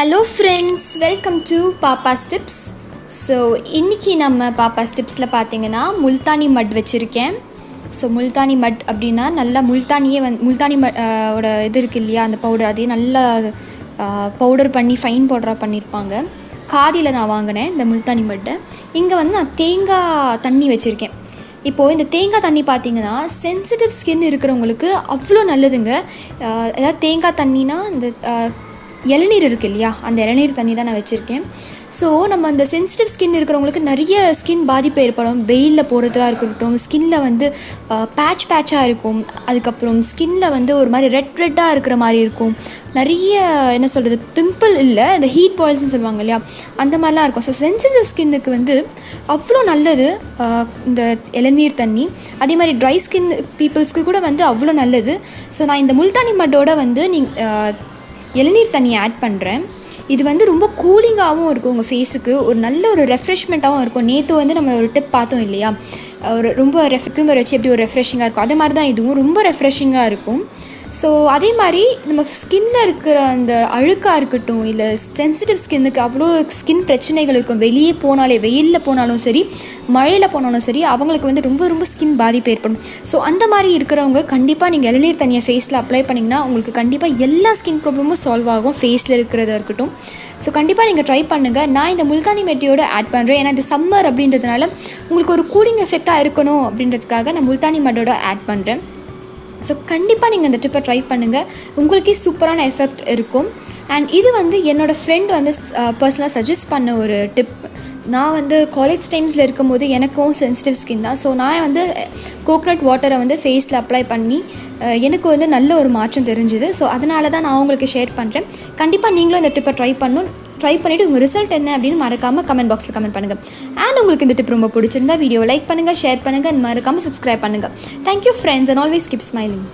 Hello friends, welcome to Pappas tips. So இன்றைக்கி நம்ம பாப்பாஸ் டிப்ஸில் பார்த்தீங்கன்னா முல்தானி மட் வச்சுருக்கேன். ஸோ முல்தானி மட் அப்படின்னா நல்லா முல்தானியே முல்தானி ஓட இது இருக்குது இல்லையா, அந்த பவுடர் அதையே நல்லா பவுடர் பண்ணி ஃபைன் பவுடராக பண்ணியிருப்பாங்க. காதியில் நான் வாங்கினேன் இந்த முல்தானி மட்டை. இங்கே நான் தேங்காய் தண்ணி வச்சுருக்கேன். இப்போது இந்த தேங்காய் தண்ணி பார்த்திங்கன்னா சென்சிட்டிவ் ஸ்கின் இருக்கிறவங்களுக்கு அவ்வளோ நல்லதுங்க. ஏதாவது தேங்காய் தண்ணினா இந்த இளநீர் இருக்குது இல்லையா, அந்த இளநீர் தண்ணி தான் நான் வச்சுருக்கேன். ஸோ நம்ம அந்த சென்சிட்டிவ் ஸ்கின் இருக்கிறவங்களுக்கு நிறைய ஸ்கின் பாதிப்பு ஏற்படும். வெயிலில் போகிறதுக்காக இருக்கட்டும், ஸ்கின்னில் பேட்சாக இருக்கும். அதுக்கப்புறம் ஸ்கின்னில் ஒரு மாதிரி ரெட்டாக இருக்கிற மாதிரி இருக்கும். நிறைய என்ன சொல்கிறது, பிம்பிள் இல்லை, இந்த ஹீட் பாயில்ஸ்னு சொல்லுவாங்க இல்லையா, அந்த மாதிரிலாம் இருக்கும். ஸோ சென்சிட்டிவ் ஸ்கின்னுக்கு அவ்வளோ நல்லது இந்த இளநீர் தண்ணி. அதே மாதிரி ட்ரை ஸ்கின் பீப்புள்ஸ்க்கு கூட அவ்வளோ நல்லது. ஸோ நான் இந்த முல்தானி மட்டோட இளநீர் தண்ணியை ஆட் பண்ணுறேன். இது ரொம்ப கூலிங்காகவும் இருக்கும் உங்கள் ஃபேஸுக்கு, ஒரு நல்ல ஒரு ரெஃப்ரெஷ்மெண்ட்டாகவும் இருக்கும். நேற்று நம்ம ஒரு டிப் பார்த்தோம் இல்லையா, ரொம்ப கியூமர் வச்சு எப்படி ஒரு ரெஃப்ரெஷிங்காக இருக்கும், அதே மாதிரி தான் இதுவும் ரொம்ப ரெஃப்ரெஷிங்காக இருக்கும். ஸோ அதே மாதிரி நம்ம ஸ்கின்னில் இருக்கிற அந்த அழுக்காக இருக்கட்டும், இல்லை சென்சிட்டிவ் ஸ்கின்னுக்கு அவ்வளோ ஸ்கின் பிரச்சனைகள் இருக்கும். வெளியே போனாலே, வெயிலில் போனாலும் சரி, மழையில் போனாலும் சரி, அவங்களுக்கு ரொம்ப ரொம்ப ஸ்கின் பாதிப்பு ஏற்படும். ஸோ அந்த மாதிரி இருக்கிறவங்க கண்டிப்பாக நீங்கள் இளநீர் தண்ணியை ஃபேஸில் அப்ளை பண்ணிங்கன்னா உங்களுக்கு கண்டிப்பாக எல்லா ஸ்கின் ப்ராப்ளமும் சால்வ் ஆகும், ஃபேஸில் இருக்கிறதா இருக்கட்டும். ஸோ கண்டிப்பாக நீங்கள் ட்ரை பண்ணுங்கள். நான் இந்த முல்தானி மெட்டியோடு ஆட் பண்ணுறேன். ஏன்னா இது சம்மர் அப்படின்றதுனால உங்களுக்கு ஒரு கூலிங் எஃபெக்டாக இருக்கணும் அப்படின்றதுக்காக நான் முல்தானி மெட்டோட ஆட் பண்ணுறேன். ஸோ கண்டிப்பாக நீங்கள் இந்த டிப்பை ட்ரை பண்ணுங்கள், உங்களுக்கே சூப்பரான எஃபெக்ட் இருக்கும். அண்ட் இது என்னோடய ஃப்ரெண்ட் பர்சனலாக சஜஸ்ட் பண்ண ஒரு டிப். நான் காலேஜ் டைம்ஸில் இருக்கும்போது எனக்கும் சென்சிட்டிவ் ஸ்கின் தான். ஸோ நான் கோகனட் வாட்டரை ஃபேஸில் அப்ளை பண்ணி எனக்கு நல்ல ஒரு மாற்றம் தெரிஞ்சுது. ஸோ அதனால தான் நான் உங்களுக்கு ஷேர் பண்ணுறேன். கண்டிப்பாக நீங்களும் இந்த டிப்பை ட்ரை பண்ணிவிட்டு உங்கள் ரிசல்ட் என்ன அப்படின்னு மறக்காமல் கமெண்ட் பாக்ஸில் கமெண்ட் பண்ணுங்கள். அண்ட் உங்களுக்கு இந்த டிப் ரொம்ப பிடிச்சிருந்தா வீடியோ லைக் பண்ணுங்கள், ஷேர் பண்ணுங்கள், மறக்காமல் சப்ஸ்கிரைப் பண்ணுங்கள். Thank you friends, and always keep smiling.